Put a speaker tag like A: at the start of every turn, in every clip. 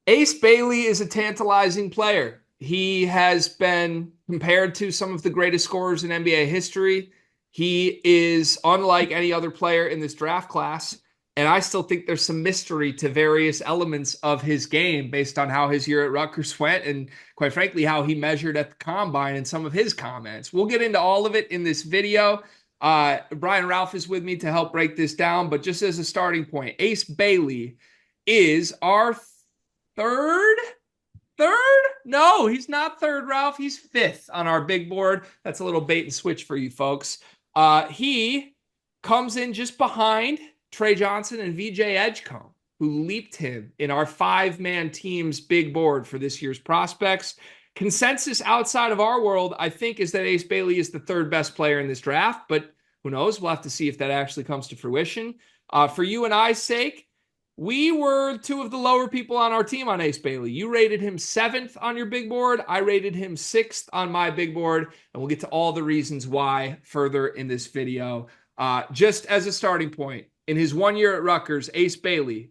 A: Ace Bailey is a tantalizing player. He has been compared to some of the greatest scorers in NBA history. He is unlike any other player in this draft class. And I still think there's some mystery to various elements of his game based on how his year at Rutgers went and, quite frankly, how he measured at the combine and some of his comments. We'll get into all of it in this video. Brian Ralph is with me to help break this down. But just as a starting point, Ace Bailey is our third. Third? No, he's not third, Ralph. He's fifth on our big board. That's a little bait and switch for you folks. He comes in just behind Trey Johnson and VJ Edgecombe, who leaped him in our five-man team's big board for this year's prospects. Consensus outside of our world, I think, is that Ace Bailey is the third best player in this draft, but who knows? We'll have to see if that actually comes to fruition. For you and I's sake, we were two of the lower people on our team on Ace Bailey. You rated him seventh on your big board. I rated him sixth on my big board. And we'll get to all the reasons why further in this video. Just as a starting point, in his 1 year at Rutgers, Ace Bailey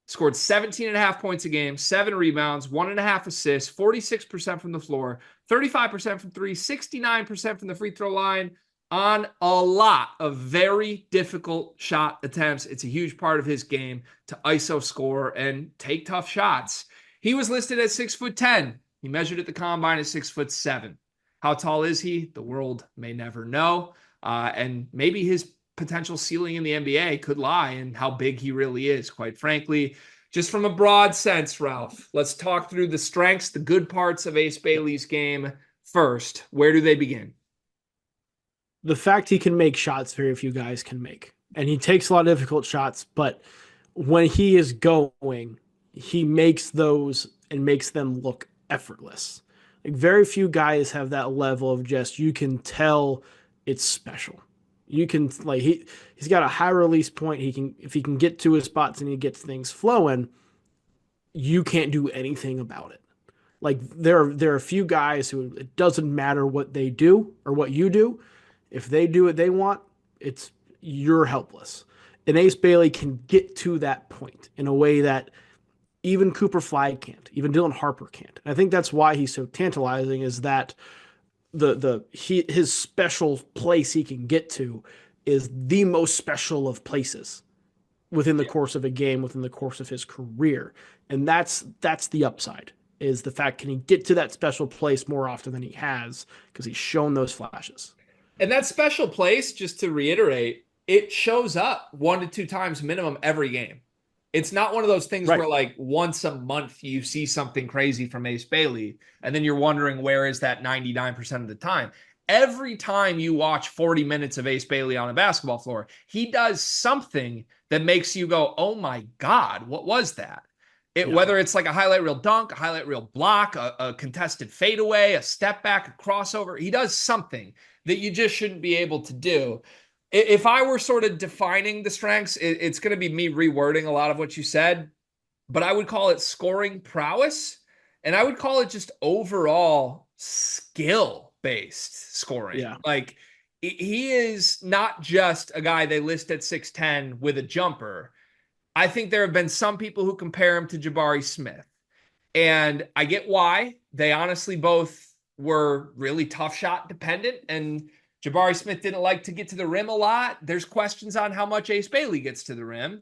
A: scored 17 and a half points a game, 7 rebounds, 1.5 assists, 46% from the floor, 35% from three, 69% from the free throw line, on a lot of very difficult shot attempts. It's a huge part of his game to ISO score and take tough shots. He was listed at 6'10". He measured at the combine at 6'7". How tall is he? The world may never know. And maybe his potential ceiling in the NBA could lie in how big he really is, quite frankly. Just from a broad sense, Ralph, let's talk through the strengths, the good parts of Ace Bailey's game first. Where do they begin?
B: The fact he can make shots very few guys can make. And he takes a lot of difficult shots, but when he is going, he makes those and makes them look effortless. Like very few guys have that level of just you can tell it's special. You can like he's got a high release point. He can if he can get to his spots and he gets things flowing, you can't do anything about it. Like there are a few guys who it doesn't matter what they do or what you do. If they do what they want, it's you're helpless. And Ace Bailey can get to that point in a way that even Cooper Flagg can't, even Dylan Harper can't. And I think that's why he's so tantalizing is that his special place he can get to is the most special of places within the course of a game, within the course of his career. And that's the upside is the fact can he get to that special place more often than he has because he's shown those flashes.
A: And that special place, just to reiterate, it shows up 1 to 2 times minimum every game. It's not one of those things
B: Right.
A: where like once a month you see something crazy from Ace Bailey and then you're wondering where is that 99% of the time. Every time you watch 40 minutes of Ace Bailey on a basketball floor, he does something that makes you go, oh my God, what was that?
B: Yeah.
A: Whether it's like a highlight reel dunk, a highlight reel block, a contested fadeaway, a step back, a crossover, he does something that you just shouldn't be able to do. If I were sort of defining the strengths, it's going to be me rewording a lot of what you said, but I would call it scoring prowess, and I would call it just overall skill based scoring.
B: Yeah.
A: Like he is not just a guy they list at 6'10" with a jumper. I think there have been some people who compare him to Jabari Smith. And I get why. They honestly both were really tough shot dependent. And Jabari Smith didn't like to get to the rim a lot. There's questions on how much Ace Bailey gets to the rim.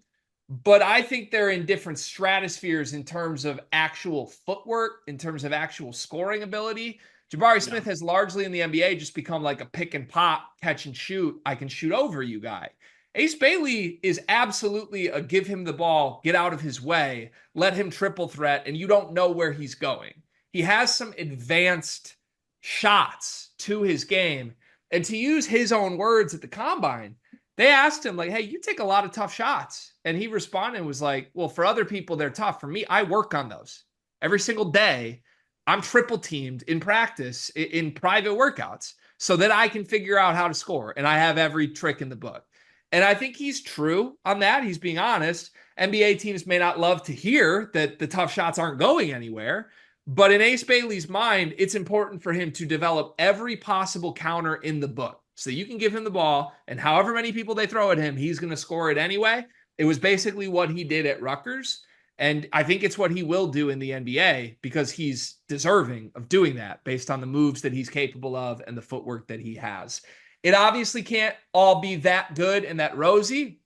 A: But I think they're in different stratospheres in terms of actual footwork, in terms of actual scoring ability. Jabari
B: Yeah.
A: Smith has largely in the NBA just become like a pick and pop, catch and shoot, I can shoot over you guy. Ace Bailey is absolutely a give him the ball, get out of his way, let him triple threat, and you don't know where he's going. He has some advanced shots to his game. And to use his own words at the combine, they asked him, like, hey, you take a lot of tough shots. And he responded and was like, well, for other people, they're tough. For me, I work on those every single day. I'm triple teamed in practice, in private workouts, so that I can figure out how to score. And I have every trick in the book. And I think he's true on that. He's being honest. NBA teams may not love to hear that the tough shots aren't going anywhere. But in Ace Bailey's mind, it's important for him to develop every possible counter in the book. So you can give him the ball, and however many people they throw at him, he's going to score it anyway. It was basically what he did at Rutgers. And I think it's what he will do in the NBA because he's deserving of doing that based on the moves that he's capable of and the footwork that he has. It obviously can't all be that good and that rosy.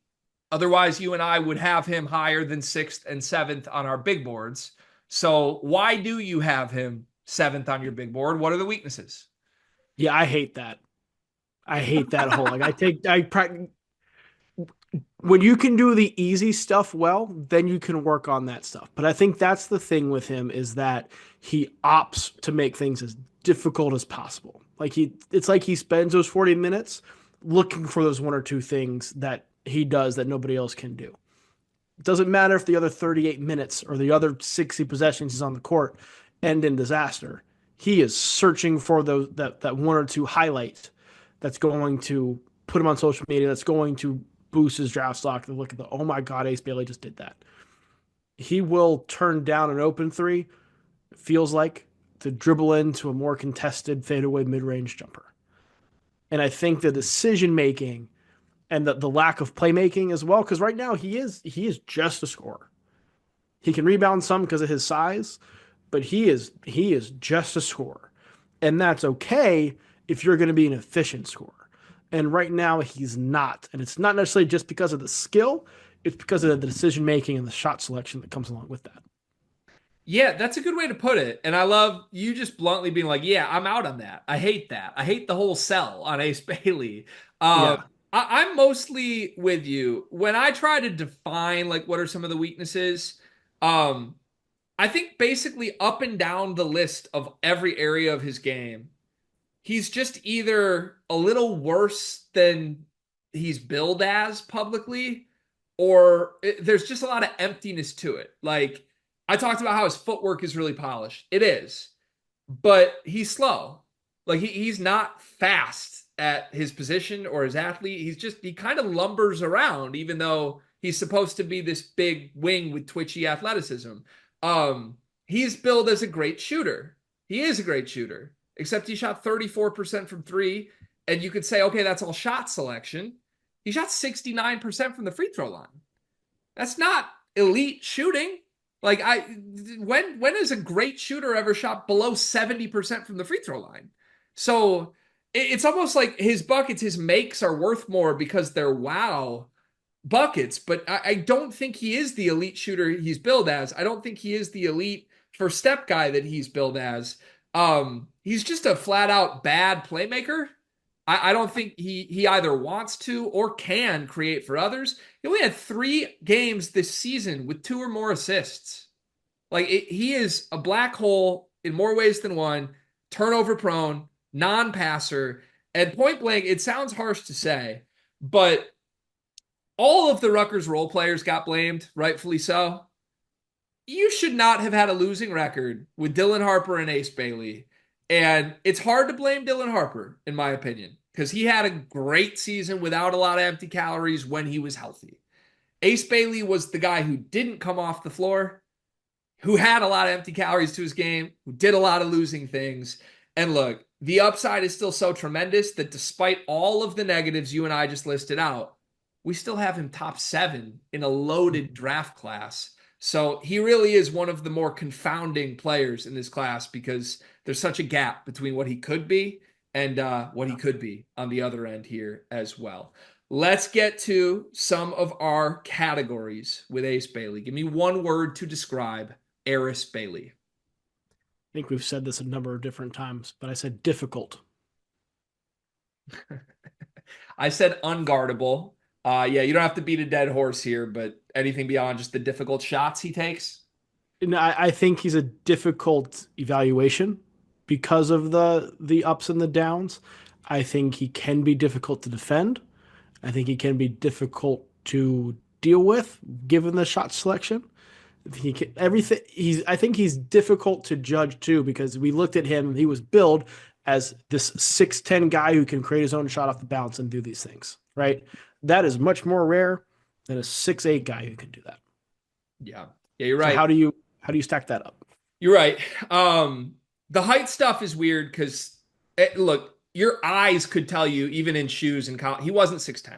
A: Otherwise, you and I would have him higher than 6th and 7th on our big boards. So why do you have him 7th on your big board? What are the weaknesses?
B: Yeah, I hate that. I hate that whole like when you can do the easy stuff well, then you can work on that stuff. But I think that's the thing with him is that he opts to make things as difficult as possible. It's like he spends those 40 minutes looking for those one or two things that he does that nobody else can do. It doesn't matter if the other 38 minutes or the other 60 possessions he's on the court end in disaster. He is searching for that one or two highlights that's going to put him on social media, that's going to boost his draft stock. To look at oh my God, Ace Bailey just did that. He will turn down an open three, it feels like, to dribble into a more contested fadeaway mid range jumper. And I think the decision making and the lack of playmaking as well, because right now he is just a scorer. He can rebound some because of his size, but he is just a scorer. And that's okay if you're going to be an efficient scorer. And right now he's not. And it's not necessarily just because of the skill, it's because of the decision making and the shot selection that comes along with that.
A: Yeah, that's a good way to put it. And I love you just bluntly being like, yeah, I'm out on that. I hate that. I hate the whole sell on Ace Bailey.
B: Yeah.
A: I'm mostly with you. When I try to define like what are some of the weaknesses, um, I think basically up and down the list of every area of his game, he's just either a little worse than he's billed as publicly, or there's just a lot of emptiness to it. Like I talked about how his footwork is really polished. It is, but he's slow. Like he's not fast at his position or his athlete. He kind of lumbers around, even though he's supposed to be this big wing with twitchy athleticism. He's billed as a great shooter. He is a great shooter, except he shot 34% from three. And you could say, okay, that's all shot selection. He shot 69% from the free throw line. That's not elite shooting. Like when has a great shooter ever shot below 70% from the free throw line? So it's almost like his buckets, his makes are worth more because they're wow buckets, but I don't think he is the elite shooter he's billed as. I don't think he is the elite first step guy that he's billed as. He's just a flat out bad playmaker. I don't think he either wants to or can create for others. He only had 3 games this season with 2 or more assists. He is a black hole in more ways than one, turnover prone, non-passer, and point blank, it sounds harsh to say, but all of the Rutgers role players got blamed, rightfully so. You should not have had a losing record with Dylan Harper and Ace Bailey. And it's hard to blame Dylan Harper, in my opinion, because he had a great season without a lot of empty calories when he was healthy. Ace Bailey was the guy who didn't come off the floor, who had a lot of empty calories to his game, who did a lot of losing things. And look, the upside is still so tremendous that despite all of the negatives you and I just listed out, we still have him top 7 in a loaded draft class. So he really is one of the more confounding players in this class because there's such a gap between what he could be and what he could be on the other end here as well. Let's get to some of our categories with Ace Bailey. Give me one word to describe Aris Bailey.
B: I think we've said this a number of different times, but I said difficult.
A: I said unguardable. Yeah, you don't have to beat a dead horse here, but anything beyond just the difficult shots he takes?
B: And I think he's a difficult evaluation because of the ups and the downs. I think he can be difficult to defend. I think he can be difficult to deal with given the shot selection. He can, everything he's I think he's difficult to judge too because we looked at him, he was billed as this 6'10 guy who can create his own shot off the bounce and do these things, right? That is much more rare than a 6'8 guy who can do that.
A: Yeah. Yeah, you're
B: So
A: right.
B: how do you stack that up?
A: You're right. The height stuff is weird because look, your eyes could tell you even in shoes and he wasn't 6'10.
B: No.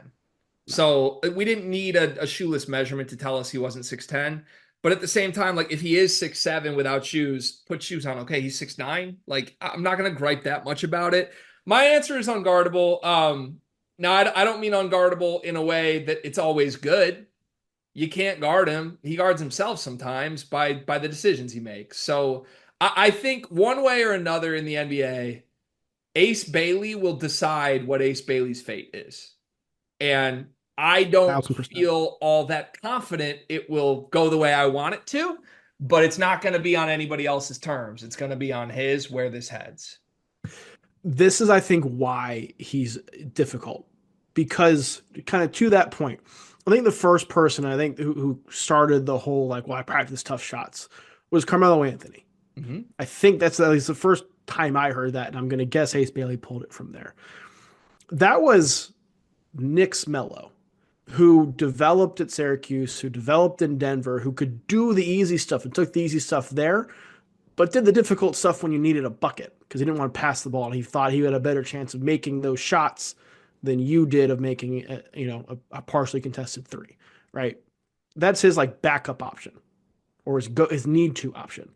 A: So we didn't need a shoeless measurement to tell us he wasn't 6'10. But at the same time, like if he is 6'7" without shoes, put shoes on. Okay, he's 6'9". Like I'm not gonna gripe that much about it. My answer is unguardable. Now I don't mean unguardable in a way that it's always good. You can't guard him. He guards himself sometimes by the decisions he makes. So I think one way or another in the NBA, Ace Bailey will decide what Ace Bailey's fate is. And I don't
B: 1,000%.
A: feel all that confident it will go the way I want it to, but it's not going to be on anybody else's terms. It's going to be on his where this heads.
B: This is, I think, why he's difficult. Because kind of to that point, I think the first person I think who started the whole like, well, I practice tough shots was Carmelo Anthony.
A: Mm-hmm.
B: I think that's at least the first time I heard that, and I'm going to guess Ace Bailey pulled it from there. That was Nick Smello, who developed at Syracuse, who developed in Denver, who could do the easy stuff and took the easy stuff there, but did the difficult stuff when you needed a bucket because he didn't want to pass the ball and he thought he had a better chance of making those shots than you did of making a partially contested three, right? That's his like backup option or his need to option.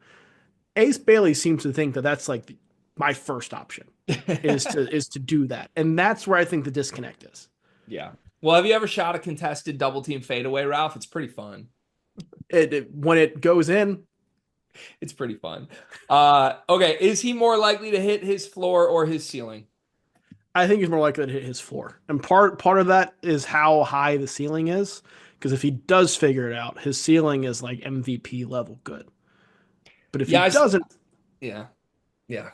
B: Ace Bailey seems to think that that's like my first option is to do that, and that's where I think the disconnect is.
A: Yeah. Well, have you ever shot a contested double team fadeaway, Ralph? It's pretty fun.
B: When it goes in,
A: It's pretty fun. Okay. Is he more likely to hit his floor or his ceiling?
B: I think he's more likely to hit his floor, and part of that is how high the ceiling is. Because if he does figure it out, his ceiling is like MVP level good. But if he
A: Yeah.
B: doesn't,
A: Yeah. Yeah.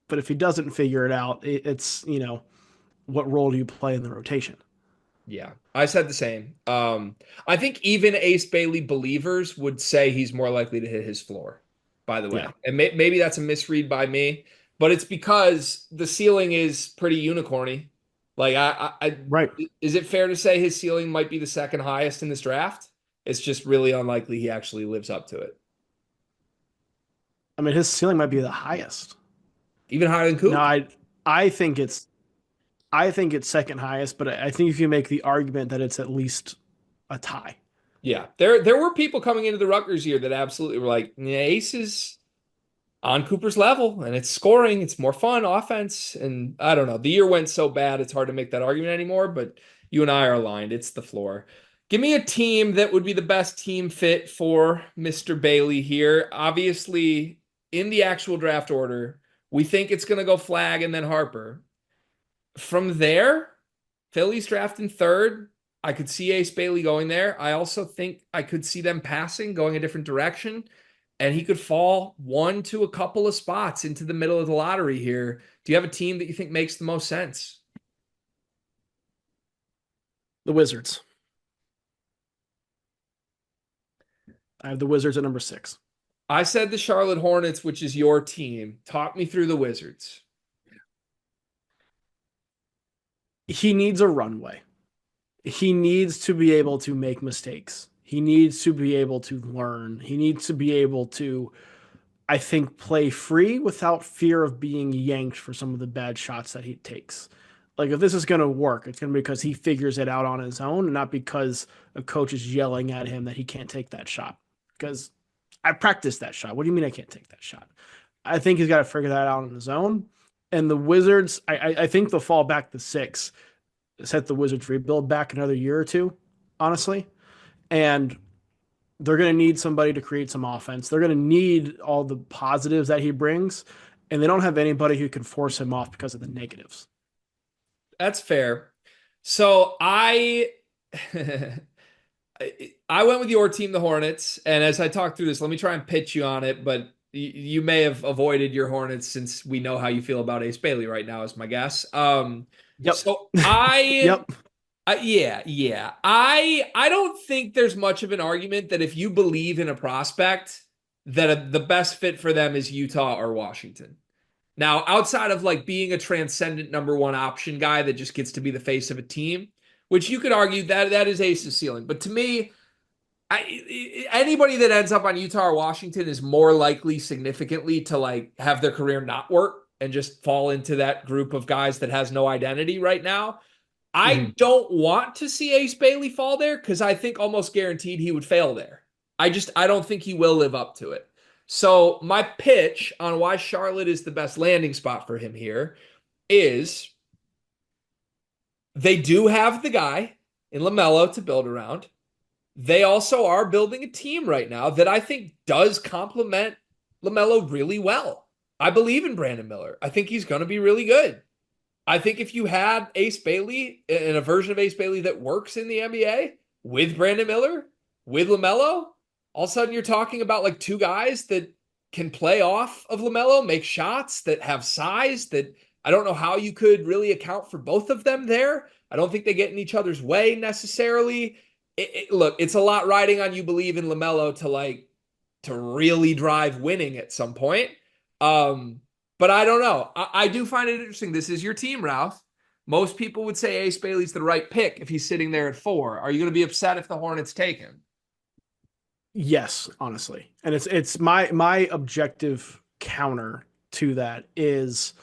B: but if he doesn't figure it out, it's what role do you play in the rotation?
A: Yeah, I said the same. I think even Ace Bailey believers would say he's more likely to hit his floor, by the
B: Yeah,
A: way. And maybe that's a misread by me, but it's because the ceiling is pretty unicorny. Like,
B: right.
A: is it fair to say his ceiling might be the second highest in this draft? It's just really unlikely he actually lives up to it.
B: I mean, his ceiling might be the highest.
A: Even higher than
B: No,
A: Coop?
B: I think it's second highest, but I think you can make the argument that it's at least a tie.
A: Yeah, there were people coming into the Rutgers year that absolutely were like, yeah, Ace is on Cooper's level and it's scoring, it's more fun offense. And I don't know. The year went so bad, it's hard to make that argument anymore, but you and I are aligned. It's the floor. Give me a team that would be the best team fit for Mr. Bailey here. Obviously, in the actual draft order, we think it's going to go Flag and then Harper. From there, Philly's drafting third. I could see Ace Bailey going there. I also think I could see them passing, going a different direction, and he could fall one to a couple of spots into the middle of the lottery here. Do you have a team that you think makes the most sense?
B: The Wizards. I have the Wizards at number 6.
A: I said the Charlotte Hornets, which is your team. Talk me through the Wizards.
B: He needs a runway. He needs to be able to make mistakes. He needs to be able to learn. He needs to be able to, I think, play free without fear of being yanked for some of the bad shots that he takes. Like, if this is going to work, it's going to be because he figures it out on his own and not because a coach is yelling at him that he can't take that shot. Because I practiced that shot. What do you mean I can't take that shot? I think he's got to figure that out on his own. And the Wizards, I think they'll fall back to 6, set the Wizards rebuild back another year or two, honestly. And they're going to need somebody to create some offense. They're going to need all the positives that he brings. And they don't have anybody who can force him off because of the negatives.
A: That's fair. So I went with your team, the Hornets, and as I talk through this, let me try and pitch you on it, but you may have avoided your Hornets since we know how you feel about Ace Bailey right now, is my guess.
B: Yep.
A: So I
B: Yep.
A: yeah. I don't think there's much of an argument that if you believe in a prospect, that the best fit for them is Utah or Washington. Now, outside of like being a transcendent number one option guy that just gets to be the face of a team, which you could argue that is Ace's ceiling. But to me, anybody that ends up on Utah or Washington is more likely significantly to like have their career not work and just fall into that group of guys that has no identity right now. I
B: Mhm.
A: don't want to see Ace Bailey fall there because I think almost guaranteed he would fail there. I don't think he will live up to it. So my pitch on why Charlotte is the best landing spot for him here is they do have the guy in LaMelo to build around. They also are building a team right now that I think does complement LaMelo really well. I believe in Brandon Miller. I think he's going to be really good. I think if you had Ace Bailey and a version of Ace Bailey that works in the NBA with Brandon Miller, with LaMelo, all of a sudden you're talking about like two guys that can play off of LaMelo, make shots that have size that I don't know how you could really account for both of them there. I don't think they get in each other's way necessarily. Look, it's a lot riding on you believe in LaMelo to really drive winning at some point. Um, but I don't know. I do find it interesting. This is your team, Ralph. Most people would say Ace Bailey's the right pick if he's sitting there at 4. Are you going to be upset if the Hornets take him?
B: Yes, honestly. And it's my objective counter to that is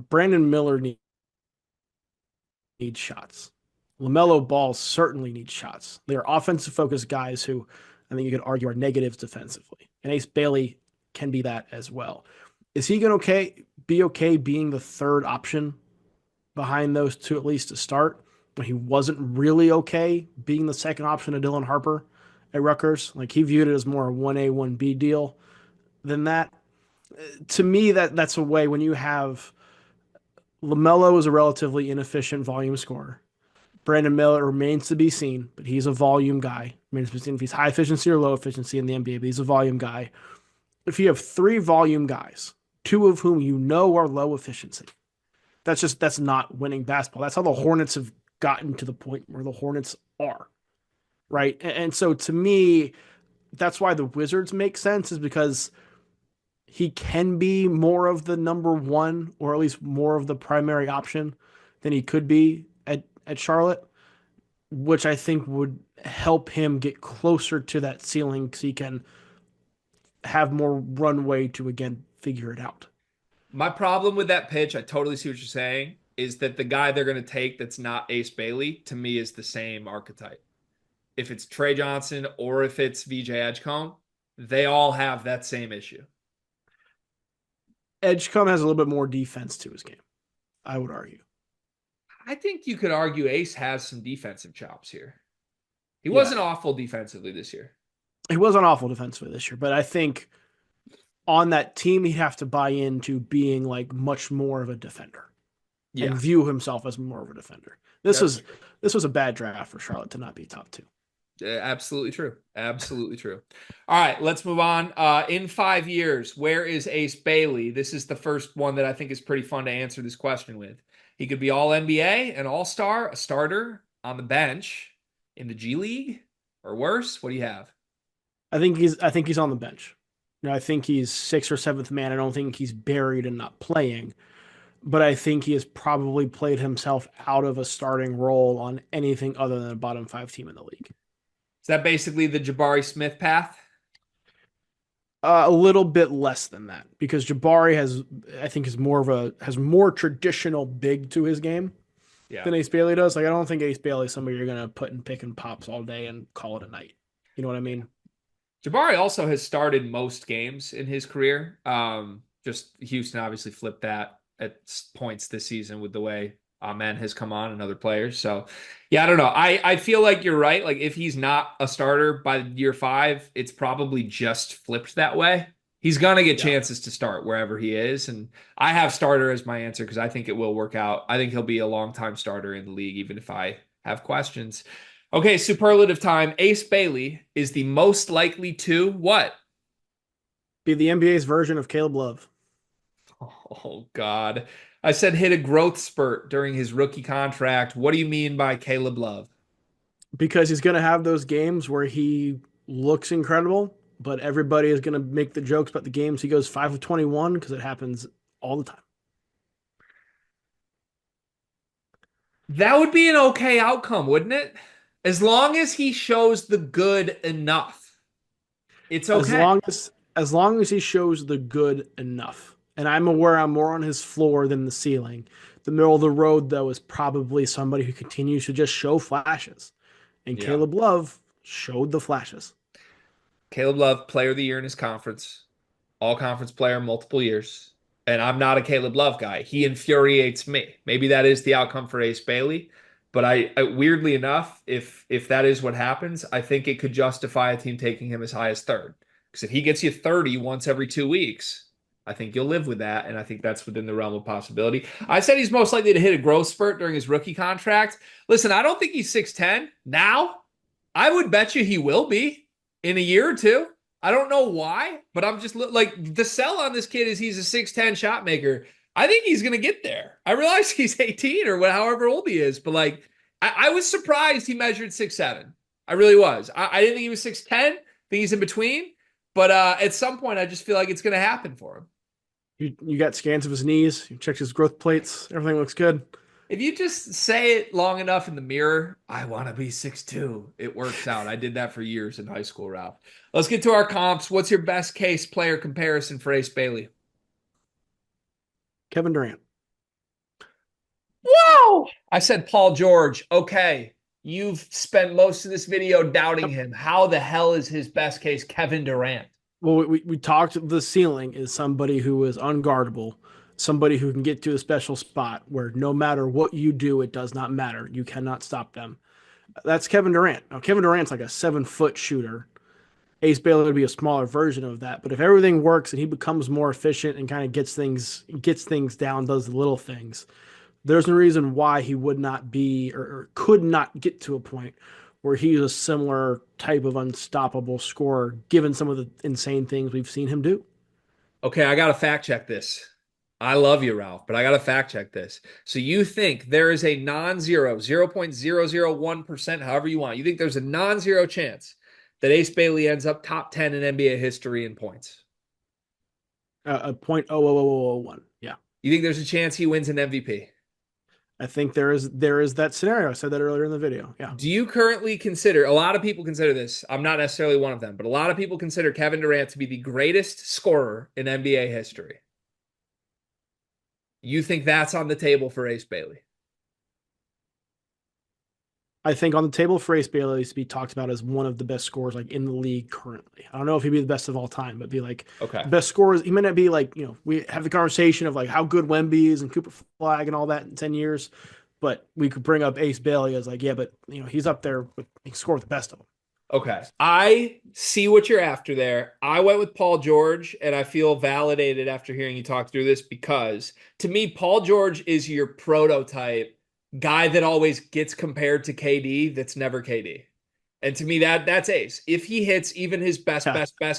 B: Brandon Miller needs shots. LaMelo Ball certainly needs shots. They're offensive focused guys who I think you could argue are negatives defensively. And Ace Bailey can be that as well. Is he going to be okay being the third option behind those two at least to start when he wasn't really okay being the second option to Dylan Harper at Rutgers? Like he viewed it as more a 1A, 1B deal than that. To me, that's a way when you have LaMelo is a relatively inefficient volume scorer. Brandon Miller remains to be seen, but he's a volume guy. Remains to be seen if he's high efficiency or low efficiency in the NBA, but he's a volume guy. If you have 3 volume guys, 2 of whom you know are low efficiency, that's not winning basketball. That's how the Hornets have gotten to the point where the Hornets are, right? And so to me, that's why the Wizards make sense is because he can be more of the number one or at least more of the primary option than he could be at Charlotte, which I think would help him get closer to that ceiling because he can have more runway to again figure it out.
A: My problem with that pitch, I totally see what you're saying, is that the guy they're going to take that's not Ace Bailey, to me, is the same archetype. If it's Trey Johnson or if it's VJ Edgecombe, they all have that same issue.
B: Edgecombe has a little bit more defense to his game, I would argue.
A: I think you could argue Ace has some defensive chops here. He
B: Yeah,
A: wasn't awful defensively this year.
B: he wasn't awful defensively this year, but I think on that team he'd have to buy into being like much more of a defender and
A: Yeah,
B: view himself as more of a defender. This
A: that's
B: was
A: true.
B: this was a bad draft for Charlotte to not be top 2.
A: Absolutely true. Absolutely true. All right, let's move on. In 5 years, where is Ace Bailey? This is the first one that I think is pretty fun to answer this question with. He could be all NBA, an all star, a starter on the bench in the G League, or worse. What do you have?
B: I think he's on the bench. I think he's 6th or 7th man. I don't think he's buried and not playing, but I think he has probably played himself out of a starting role on anything other than a bottom 5 team in the league.
A: Is that basically the Jabari Smith path?
B: A little bit less than that because Jabari I think, has more traditional big to his game
A: Yeah.
B: than Ace Bailey does. Like I don't think Ace Bailey is somebody you're gonna put in pick and pops all day and call it a night. You know what I mean?
A: Jabari also has started most games in his career. Just Houston obviously flipped that at points this season with the way Amen has come on and other players. So, yeah, I don't know. I feel like you're right. Like if he's not a starter by year 5, it's probably just flipped that way. He's gonna get
B: Yeah.
A: chances to start wherever he is, and I have starter as my answer because I think it will work out. I think he'll be a long time starter in the league, even if I have questions. Okay, superlative time. Ace Bailey is the most likely to what?
B: Be the NBA's version of Caleb Love
A: Oh, God. I said hit a growth spurt during his rookie contract. What do you mean by Caleb Love?
B: because he's gonna have those games where he looks incredible, but everybody is gonna make the jokes about the games he goes 5 of 21 because it happens all the time.
A: That would be an okay outcome, wouldn't it? As long as he shows the good enough, it's
B: as
A: okay.
B: long as as long as he shows the good enough. And I'm aware I'm more on his floor than the ceiling. The middle of the road, though, is probably somebody who continues to just show flashes. And
A: Yeah.
B: Caleb Love showed the flashes.
A: Caleb Love, player of the year in his conference, all conference player multiple years. And I'm not a Caleb Love guy. He infuriates me. Maybe that is the outcome for Ace Bailey. But I weirdly enough, if that is what happens, I think it could justify a team taking him as high as third. Because if he gets you 30 once every 2 weeks, I think you'll live with that. And I think that's within the realm of possibility. I said he's most likely to hit a growth spurt during his rookie contract. Listen, I don't think he's 6'10 now. I would bet you he will be in a year or two. I don't know why, but I'm just like the sell on this kid is he's a 6'10 shot maker. I think he's going to get there. I realize he's 18 or however old he is, but like I was surprised he measured 6'7". I really was. I didn't think he was 6'10. I think he's in between. But at some point, I just feel like it's going to happen for him.
B: You got scans of his knees. You checked his growth plates. Everything looks good.
A: If you just say it long enough in the mirror, I want to be 6'2", it works out. I did that for years in high school, Ralph. Let's get to our comps. What's your best case player comparison for Ace Bailey?
B: Kevin Durant.
A: Whoa! I said Paul George. Okay. You've spent most of this video doubting
B: Yep.
A: him. How the hell is his best case Kevin Durant?
B: Well, we talked. The ceiling is somebody who is unguardable, somebody who can get to a special spot where no matter what you do, it does not matter. You cannot stop them. That's Kevin Durant. Now, Kevin Durant's like a 7 foot shooter. Ace Bailey would be a smaller version of that. But if everything works and he becomes more efficient and kind of gets things down, does the little things, there's no reason why he would not be or could not get to a point where he's a similar type of unstoppable scorer, given some of the insane things we've seen him do.
A: Okay, I got to fact check this. I love you, Ralph, but I got to fact check this. So you think there is a non-zero, 0.001%, however you want. You think there's a non-zero chance that Ace Bailey ends up top 10 in NBA history in points?
B: A point 0.00001. Yeah.
A: You think there's a chance he wins an MVP?
B: I think there is that scenario. I said that earlier in the video. Yeah.
A: Do you currently consider, a lot of people consider this, I'm not necessarily one of them, but a lot of people consider Kevin Durant to be the greatest scorer in NBA history. You think that's on the table for Ace Bailey?
B: I think on the table for Ace Bailey is to be talked about as one of the best scorers like in the league currently. I don't know if he'd be the best of all time, but be like
A: Okay.
B: the best scorers. He may not be like, we have the conversation of like how good Wemby is and Cooper Flag and all that in 10 years. But we could bring up Ace Bailey as like, yeah, but he's up there, he can score with the best of them.
A: Okay. I see what you're after there. I went with Paul George, and I feel validated after hearing you talk through this because to me, Paul George is your prototype guy that always gets compared to KD that's never KD. And to me, that's Ace. If he hits even his best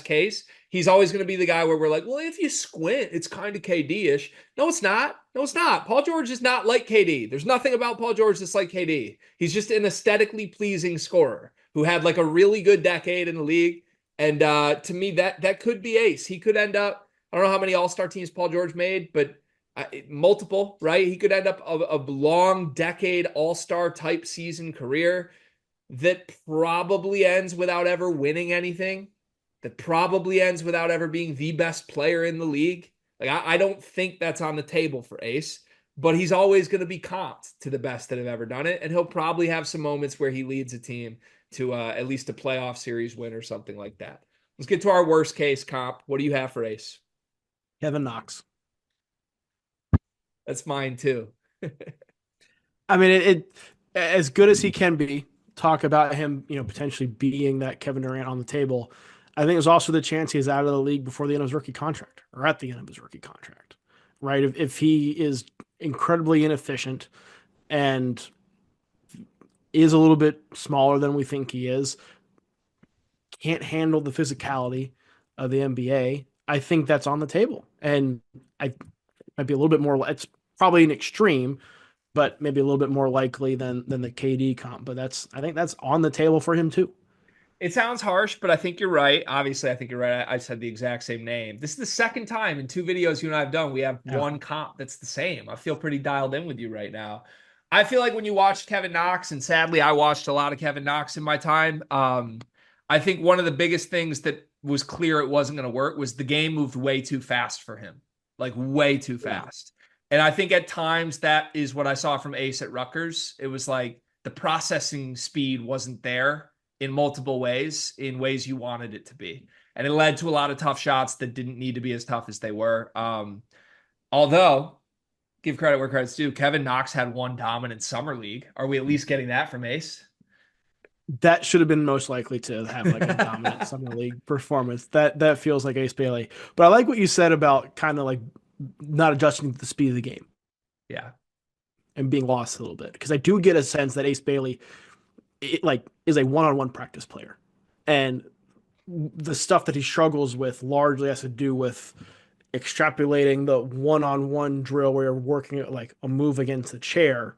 A: case, he's always going to be the guy where we're like, well, if you squint, it's kind of KD-ish. No, it's not. No, it's not. Paul George is not like KD. There's nothing about Paul George that's like KD. He's just an aesthetically pleasing scorer who had like a really good decade in the league. And to me, that could be Ace. He could end up, I don't know how many All-Star teams Paul George made, but multiple, right? He could end up a long decade All-Star type season career that probably ends without ever winning anything, that probably ends without ever being the best player in the league. Like I don't think that's on the table for Ace, but he's always going to be comped to the best that have ever done it. And he'll probably have some moments where he leads a team to at least a playoff series win or something like that. Let's get to our worst case comp. What do you have for Ace?
B: Kevin Knox.
A: That's mine too.
B: I mean, it as good as he can be, talk about him, potentially being that Kevin Durant on the table. I think there's also the chance he's out of the league before the end of his rookie contract or at the end of his rookie contract, right? If he is incredibly inefficient and is a little bit smaller than we think he is, can't handle the physicality of the NBA, I think that's on the table. And I might be a little bit more, it's probably an extreme, but maybe a little bit more likely than the KD comp. But I think that's on the table for him too.
A: It sounds harsh, but I think you're right. Obviously, I think you're right. I said the exact same name. This is the second time in 2 videos you and I have done. We have one comp that's the same. I feel pretty dialed in with you right now. I feel like when you watched Kevin Knox, and sadly, I watched a lot of Kevin Knox in my time. I think one of the biggest things that was clear it wasn't going to work was the game moved way too fast for him, like way too fast. And I think at times that is what I saw from Ace at Rutgers. It was like the processing speed wasn't there in multiple ways, in ways you wanted it to be. And it led to a lot of tough shots that didn't need to be as tough as they were. Although, give credit where credit's due, Kevin Knox had one dominant summer league. Are we at least getting that from Ace?
B: That should have been most likely to have like a dominant summer league performance. That feels like Ace Bailey. But I like what you said about kind of like not adjusting to the speed of the game
A: Yeah.
B: and being lost a little bit. Because I do get a sense that Ace Bailey is a one-on-one practice player. And the stuff that he struggles with largely has to do with extrapolating the one-on-one drill where you're working at like a move against a chair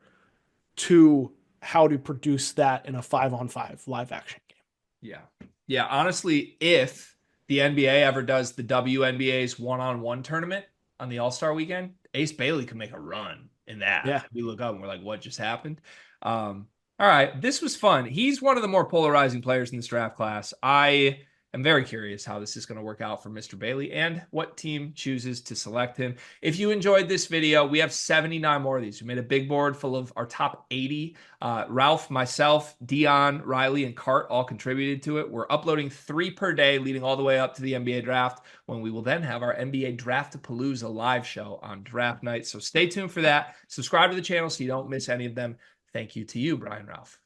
B: to how to produce that in a 5-on-5 live action game.
A: Yeah. Yeah. Honestly, if the NBA ever does the WNBA's one-on-one tournament on the All-Star weekend, Ace Bailey could make a run in that.
B: Yeah.
A: We look up and we're like, what just happened? All right. This was fun. He's one of the more polarizing players in this draft class. I am very curious how this is going to work out for Mr. Bailey and what team chooses to select him. If you enjoyed this video, we have 79 more of these. We made a big board full of our top 80. Ralph, myself, Dion, Riley, and Cart all contributed to it. We're uploading 3 per day leading all the way up to the NBA draft, when we will then have our NBA Draft-A-Palooza live show on draft night. So stay tuned for that. Subscribe to the channel so you don't miss any of them. Thank you to you, Brian Ralph.